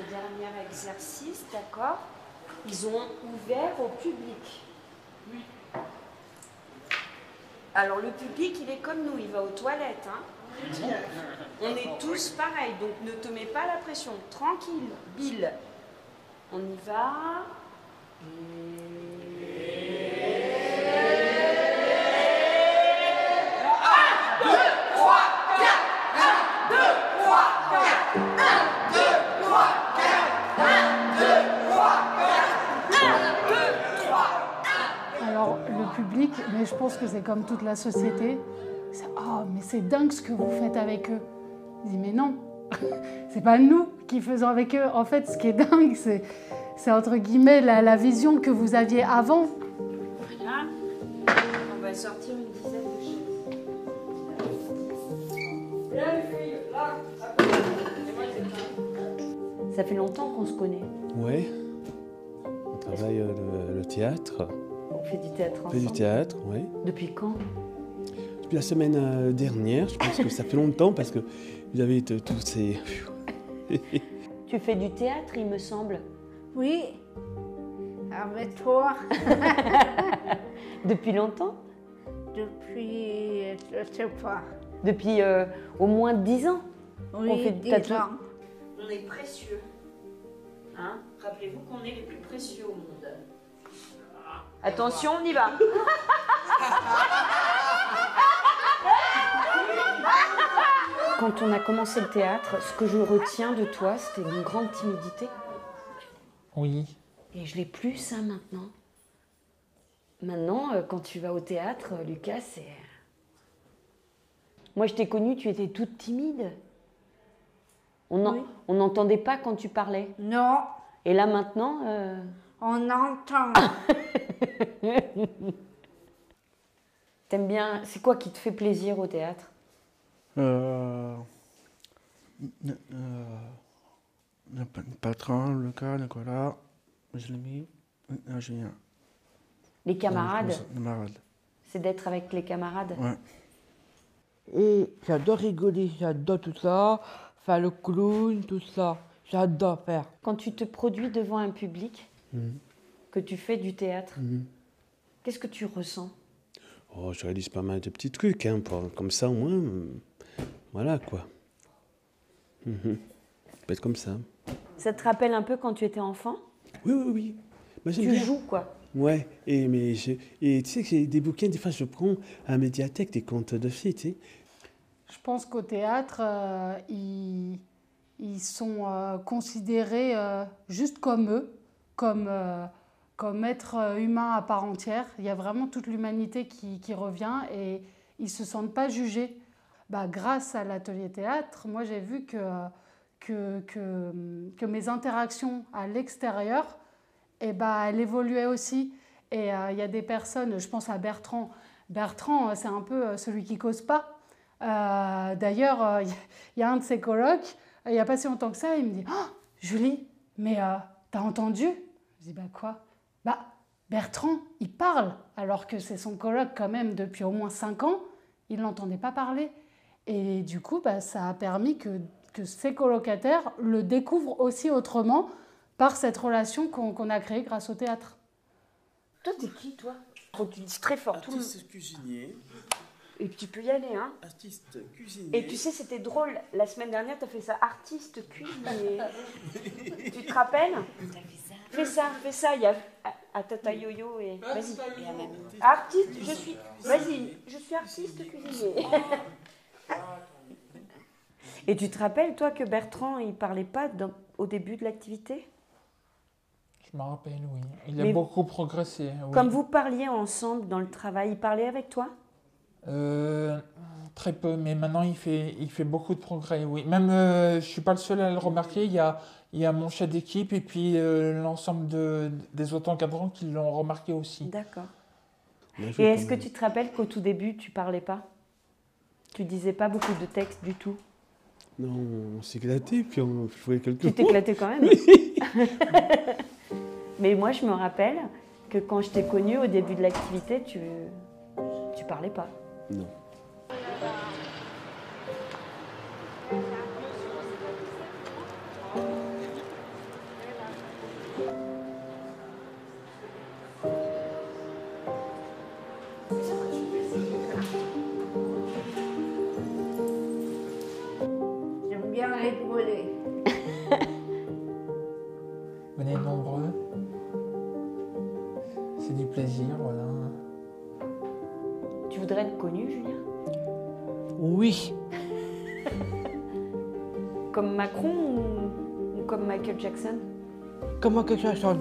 dernier exercice, d'accord? Ils ont ouvert au public. Oui. Alors le public, il est comme nous, il va aux toilettes. Hein. On est tous pareils, donc ne te mets pas la pression. Tranquille, Bill. On y va. Alors, le public, mais je pense que c'est comme toute la société. Oh, mais c'est dingue ce que vous faites avec eux. Je dis, mais non, c'est pas nous qui faisons avec eux. En fait, ce qui est dingue, c'est entre guillemets la vision que vous aviez avant. Voilà. On va sortir une dizaine de chaises. Viens les filles, là. Ça fait longtemps qu'on se connaît. Ouais. On travaille le théâtre. On fait du théâtre ensemble. On fait du théâtre, oui. Depuis quand? Depuis la semaine dernière, je pense que ça fait longtemps parce que vous avez tous ces... Tu fais du théâtre, il me semble. Oui, avec toi. Depuis longtemps? Depuis, je sais pas. Depuis au moins 10 ans. Oui, On fait 10 ans. On est précieux. Hein? Rappelez-vous qu'on est les plus précieux au monde. Attention, on y va. Quand on a commencé le théâtre, ce que je retiens de toi, c'était une grande timidité. Oui. Et je l'ai plus, ça, maintenant. Maintenant, quand tu vas au théâtre, Lucas, c'est... Moi, je t'ai connue, tu étais toute timide. On n'entendait pas quand tu parlais. Non. Et là, maintenant... On entend. T'aimes bien... C'est quoi qui te fait plaisir au théâtre? Le patron, Lucas, Nicolas, je l'ai mis, Julien. Les camarades? Les camarades. C'est d'être avec les camarades? Ouais. Et j'adore rigoler, j'adore tout ça, faire le clown, tout ça. J'adore faire. Quand tu te produis devant un public, que tu fais du théâtre, qu'est-ce que tu ressens? Oh, je réalise pas mal de petits trucs, hein, comme ça au moins, voilà quoi. Peut être comme ça. Ça te rappelle un peu quand tu étais enfant? Oui, oui, oui. Moi, j'aime Tu bien. joues, quoi. Ouais, et tu sais que j'ai des bouquins, des fois je prends à la médiathèque des contes de fées, tu sais. Je pense qu'au théâtre, ils sont considérés juste comme eux, comme êtres humains à part entière. Il y a vraiment toute l'humanité qui revient et ils ne se sentent pas jugés. Bah, grâce à l'atelier théâtre, moi j'ai vu que mes interactions à l'extérieur, elles évoluaient aussi. Et il y a des personnes, je pense à Bertrand. Bertrand, c'est un peu celui qui cause pas. D'ailleurs, il y a un de ses colocs, il n'y a pas si longtemps que ça, il me dit oh, « Julie, mais t'as entendu ?» Je dis « Bah quoi ?» « Bah Bertrand, il parle, alors que c'est son coloc quand même depuis au moins 5 ans, il ne l'entendait pas parler. Et du coup, bah, ça a permis que ses colocataires le découvrent aussi autrement par cette relation qu'on a créée grâce au théâtre. Toi, t'es qui, toi? Tu dis très fort. Artiste cuisinier. Et tu peux y aller, hein? Artiste cuisinier. Et tu sais, c'était drôle. La semaine dernière, t'as fait ça, artiste cuisinier. Tu te rappelles? Fais ça. Il y a à Tata Yo-Yo et... Vas-y. Artiste, je suis artiste cuisinier. Et tu te rappelles, toi, que Bertrand, il parlait pas au début de l'activité? Je me rappelle, oui. Il a beaucoup progressé. Oui. Comme vous parliez ensemble dans le travail, il parlait avec toi? Très peu, mais maintenant il fait beaucoup de progrès, oui. Même, je ne suis pas le seul à le remarquer, il y a mon chef d'équipe et puis l'ensemble des autres encadrants qui l'ont remarqué aussi. D'accord. Et est-ce que tu te rappelles qu'au tout début, tu ne parlais pas? Tu disais pas beaucoup de textes du tout? Non, on s'éclatait, puis on jouait quelques mots. Tu t'éclatais quand même? Oui. Mais moi, je me rappelle que quand je t'ai connue au début de l'activité, tu parlais pas. Non. rigoler. Venez nombreux. C'est du plaisir, voilà. Tu voudrais être connu, Julien? Oui. Comme Macron ou comme Michael Jackson? Comment que ça sonne?